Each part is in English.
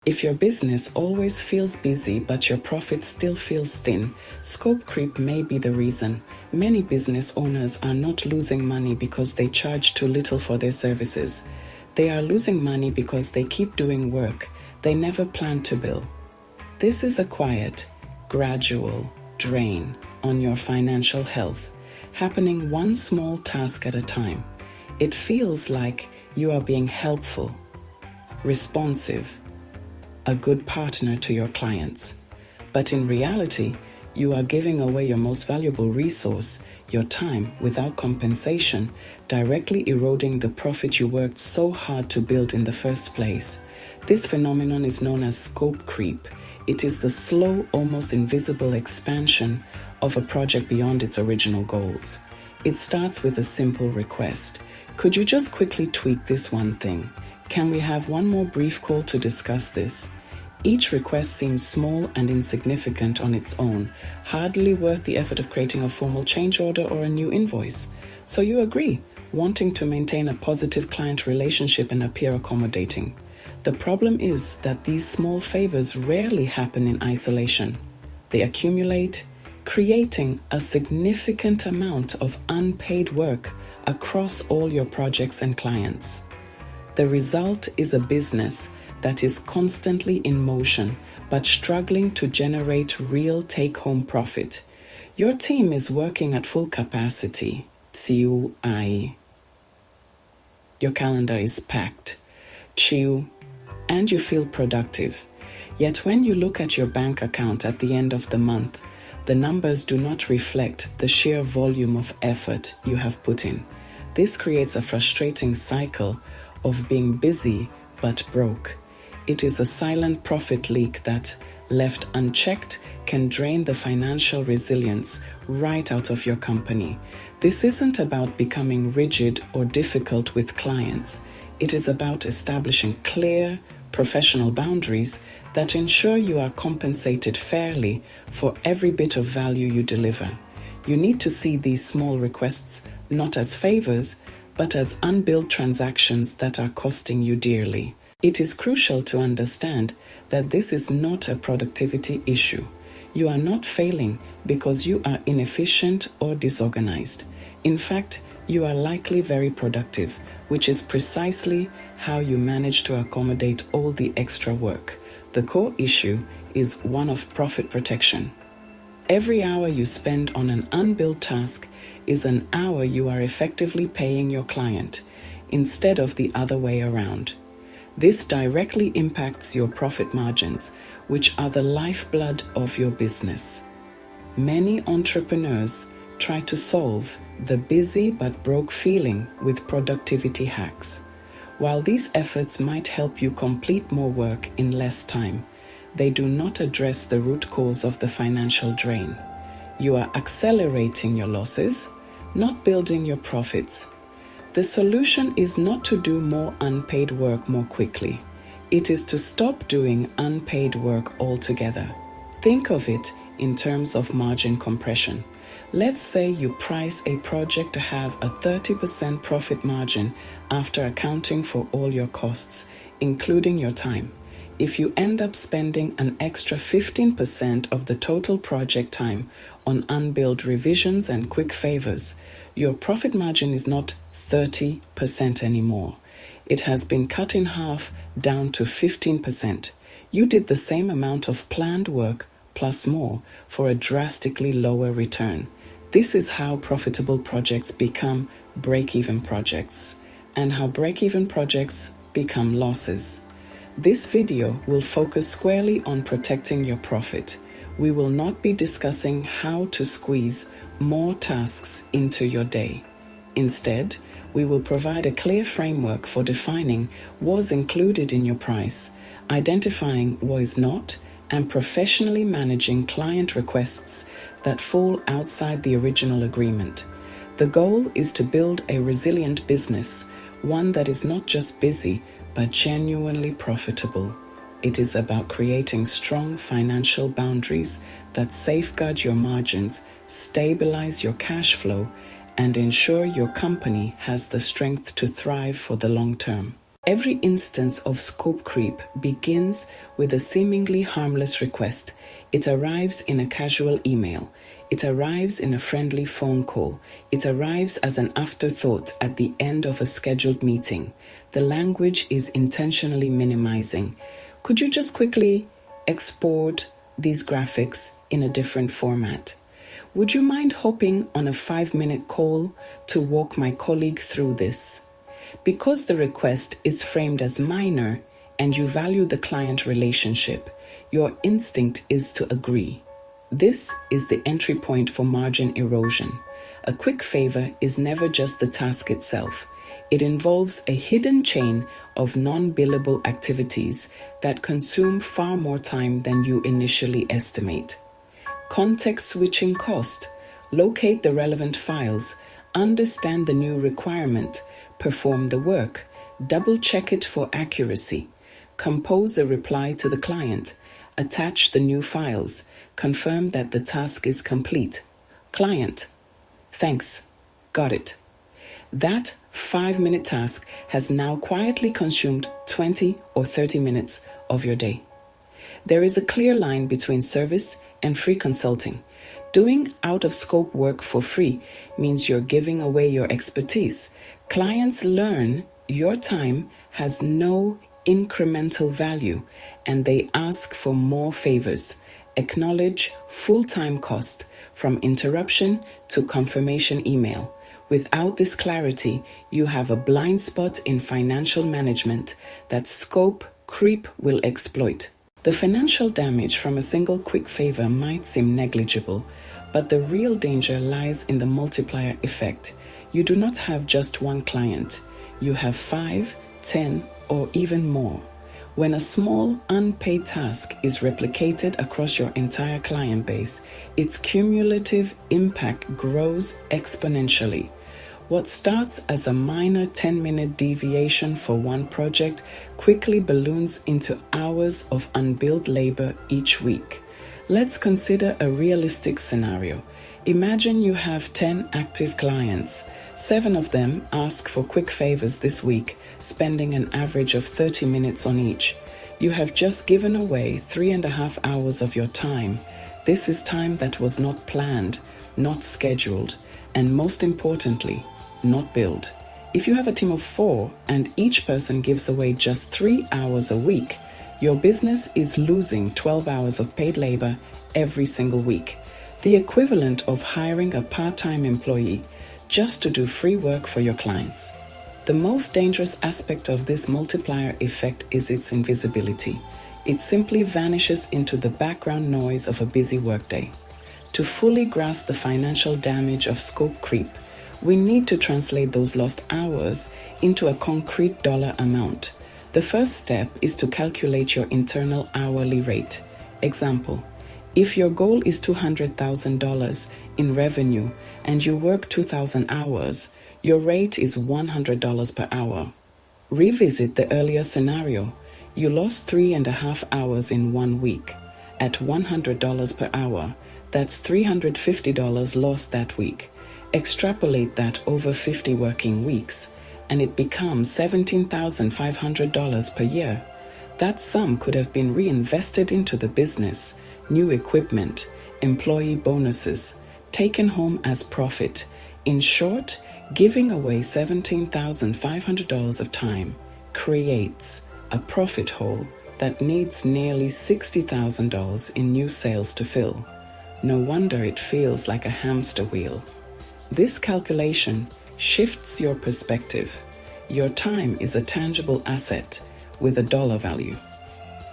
If your business always feels busy but your profit still feels thin, scope creep may be the reason. Many business owners are not losing money because they charge too little for their services. They are losing money because they keep doing work they never planned to bill. This is a quiet, gradual drain on your financial health, happening one small task at a time. It feels like you are being helpful, responsive, a good partner to your clients. But in reality, you are giving away your most valuable resource, your time, without compensation, directly eroding the profit you worked so hard to build in the first place. This phenomenon is known as scope creep. It is the slow, almost invisible expansion of a project beyond its original goals. It starts with a simple request. Could you just quickly tweak this one thing? Can we have one more brief call to discuss this? Each request seems small and insignificant on its own, hardly worth the effort of creating a formal change order or a new invoice. So you agree, wanting to maintain a positive client relationship and appear accommodating. The problem is that these small favors rarely happen in isolation. They accumulate, creating a significant amount of unpaid work across all your projects and clients. The result is a business that is constantly in motion but struggling to generate real take-home profit. Your team is working at full capacity. TUI. Your calendar is packed. And you feel productive. Yet when you look at your bank account at the end of the month, the numbers do not reflect the sheer volume of effort you have put in. This creates a frustrating cycle of being busy but broke. It is a silent profit leak that, left unchecked, can drain the financial resilience right out of your company. This isn't about becoming rigid or difficult with clients. It is about establishing clear, professional boundaries that ensure you are compensated fairly for every bit of value you deliver. You need to see these small requests not as favors, but as unbilled transactions that are costing you dearly. It is crucial to understand that this is not a productivity issue. You are not failing because you are inefficient or disorganized. In fact, you are likely very productive, which is precisely how you manage to accommodate all the extra work. The core issue is one of profit protection. Every hour you spend on an unbilled task is an hour you are effectively paying your client, instead of the other way around. This directly impacts your profit margins, which are the lifeblood of your business. Many entrepreneurs try to solve the busy but broke feeling with productivity hacks. While these efforts might help you complete more work in less time, they do not address the root cause of the financial drain. You are accelerating your losses, not building your profits. The solution is not to do more unpaid work more quickly. It is to stop doing unpaid work altogether. Think of it in terms of margin compression. Let's say you price a project to have a 30% profit margin after accounting for all your costs, including your time. If you end up spending an extra 15% of the total project time on unbilled revisions and quick favors, your profit margin is not 30% anymore. It has been cut in half down to 15%. You did the same amount of planned work plus more for a drastically lower return. This is how profitable projects become break-even projects, and how break-even projects become losses. This video will focus squarely on protecting your profit. We will not be discussing how to squeeze more tasks into your day. Instead, we will provide a clear framework for defining what's included in your price, identifying what is not, and professionally managing client requests that fall outside the original agreement. The goal is to build a resilient business, one that is not just busy, but genuinely profitable. It is about creating strong financial boundaries that safeguard your margins, stabilize your cash flow, and ensure your company has the strength to thrive for the long term. Every instance of scope creep begins with a seemingly harmless request. It arrives in a casual email. It arrives in a friendly phone call. It arrives as an afterthought at the end of a scheduled meeting. The language is intentionally minimizing. Could you just quickly export these graphics in a different format? Would you mind hopping on a 5-minute call to walk my colleague through this? Because the request is framed as minor and you value the client relationship, your instinct is to agree. This is the entry point for margin erosion. A quick favor is never just the task itself. It involves a hidden chain of non-billable activities that consume far more time than you initially estimate. Context switching cost. Locate the relevant files, understand the new requirement, perform the work, double-check it for accuracy, compose a reply to the client, attach the new files, confirm that the task is complete. Client: thanks, got it. That 5-minute task has now quietly consumed 20 or 30 minutes of your day. There is a clear line between service and free consulting. Doing out-of-scope work for free means you're giving away your expertise. Clients learn your time has no incremental value and they ask for more favors. Acknowledge full-time cost from interruption to confirmation email. Without this clarity, you have a blind spot in financial management that scope creep will exploit. The financial damage from a single quick favor might seem negligible, but the real danger lies in the multiplier effect. You do not have just one client. You have 5, 10, or even more. When a small, unpaid task is replicated across your entire client base, its cumulative impact grows exponentially. What starts as a minor 10-minute deviation for one project quickly balloons into hours of unbilled labor each week. Let's consider a realistic scenario. Imagine you have 10 active clients. 7 of them ask for quick favors this week, spending an average of 30 minutes on each. You have just given away 3.5 hours of your time. This is time that was not planned, not scheduled, and most importantly, not billed. If you have a team of 4 and each person gives away just 3 hours a week, your business is losing 12 hours of paid labor every single week, the equivalent of hiring a part-time employee just to do free work for your clients. The most dangerous aspect of this multiplier effect is its invisibility. It simply vanishes into the background noise of a busy workday. To fully grasp the financial damage of scope creep, we need to translate those lost hours into a concrete dollar amount. The first step is to calculate your internal hourly rate. Example: if your goal is $200,000 in revenue and you work 2,000 hours, your rate is $100 per hour. Revisit the earlier scenario. You lost 3.5 hours in 1 week. At $100 per hour, that's $350 lost that week. Extrapolate that over 50 working weeks, and it becomes $17,500 per year. That sum could have been reinvested into the business, new equipment, employee bonuses, taken home as profit. In short, giving away $17,500 of time creates a profit hole that needs nearly $60,000 in new sales to fill. No wonder it feels like a hamster wheel. This calculation shifts your perspective. Your time is a tangible asset with a dollar value.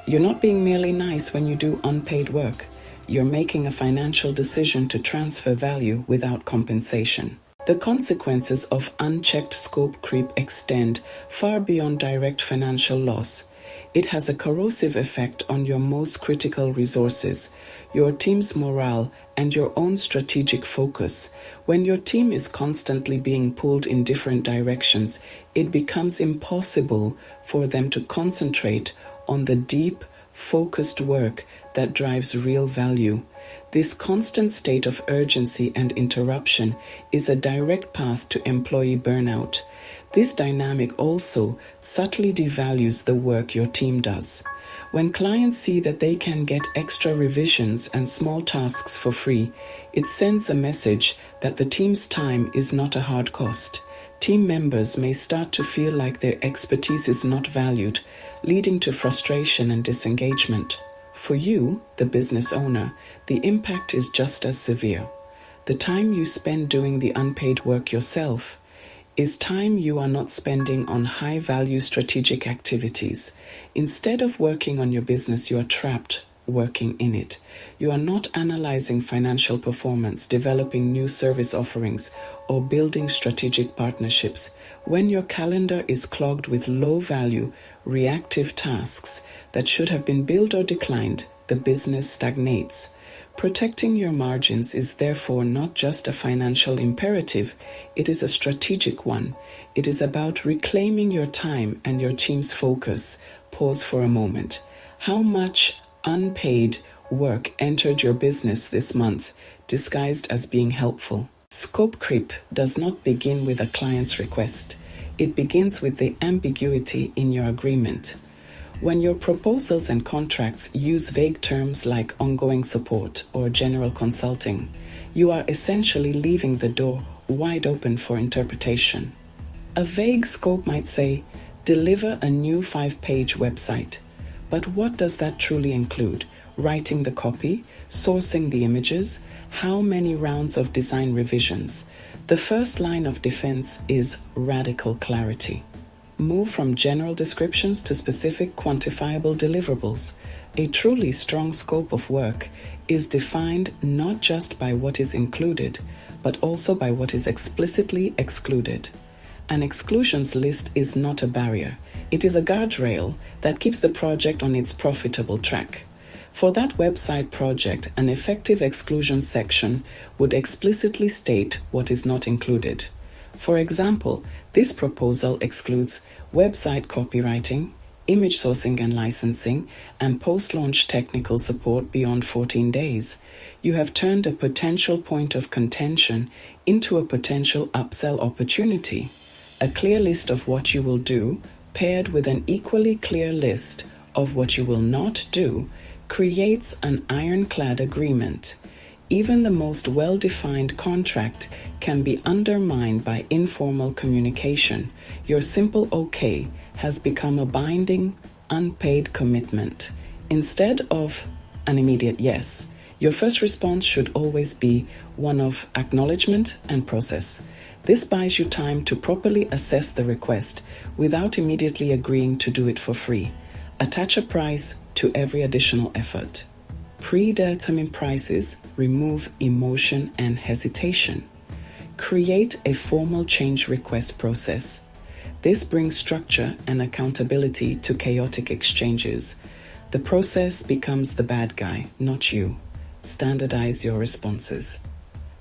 You're not being merely nice when you do unpaid work. You're making a financial decision to transfer value without compensation. The consequences of unchecked scope creep extend far beyond direct financial loss. It has a corrosive effect on your most critical resources, your team's morale, and your own strategic focus. When your team is constantly being pulled in different directions, it becomes impossible for them to concentrate on the deep, focused work that drives real value. This constant state of urgency and interruption is a direct path to employee burnout. This dynamic also subtly devalues the work your team does. When clients see that they can get extra revisions and small tasks for free, it sends a message that the team's time is not a hard cost. Team members may start to feel like their expertise is not valued, leading to frustration and disengagement. For you, the business owner, the impact is just as severe. The time you spend doing the unpaid work yourself is time you are not spending on high-value strategic activities. Instead of working on your business, you are trapped working in it. You are not analyzing financial performance, developing new service offerings, or building strategic partnerships. When your calendar is clogged with low-value, reactive tasks that should have been built or declined, the business stagnates. Protecting your margins is therefore not just a financial imperative, it is a strategic one. It is about reclaiming your time and your team's focus. Pause for a moment. How much unpaid work entered your business this month, disguised as being helpful? Scope creep does not begin with a client's request. It begins with the ambiguity in your agreement. When your proposals and contracts use vague terms like ongoing support or general consulting, you are essentially leaving the door wide open for interpretation. A vague scope might say, deliver a new 5-page website. But what does that truly include? Writing the copy, sourcing the images, how many rounds of design revisions? The first line of defense is radical clarity. Move from general descriptions to specific quantifiable deliverables. A truly strong scope of work is defined not just by what is included, but also by what is explicitly excluded. An exclusions list is not a barrier. It is a guardrail that keeps the project on its profitable track. For that website project, an effective exclusion section would explicitly state what is not included. For example, this proposal excludes website copywriting, image sourcing and licensing, and post-launch technical support beyond 14 days. You have turned a potential point of contention into a potential upsell opportunity. A clear list of what you will do, paired with an equally clear list of what you will not do, creates an ironclad agreement. Even the most well-defined contract can be undermined by informal communication. Your simple okay has become a binding, unpaid commitment. Instead of an immediate yes, your first response should always be one of acknowledgement and process. This buys you time to properly assess the request without immediately agreeing to do it for free. Attach a price to every additional effort. Predetermined prices remove emotion and hesitation. Create a formal change request process. This brings structure and accountability to chaotic exchanges. The process becomes the bad guy, not you. Standardize your responses.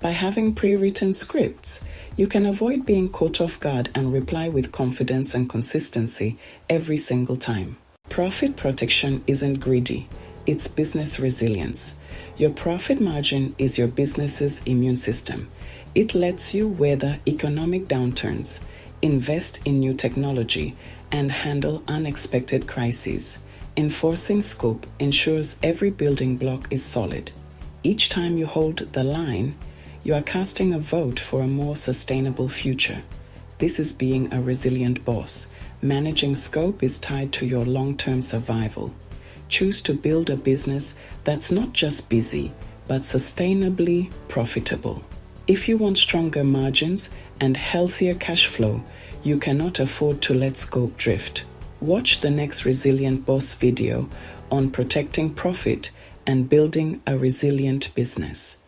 By having pre-written scripts, you can avoid being caught off guard and reply with confidence and consistency every single time. Profit protection isn't greedy. It's business resilience. Your profit margin is your business's immune system. It lets you weather economic downturns, invest in new technology, and handle unexpected crises. Enforcing scope ensures every building block is solid. Each time you hold the line, you are casting a vote for a more sustainable future. This is being a resilient boss. Managing scope is tied to your long-term survival. Choose to build a business that's not just busy, but sustainably profitable. If you want stronger margins and healthier cash flow, you cannot afford to let scope drift. Watch the next Resilient Boss video on protecting profit and building a resilient business.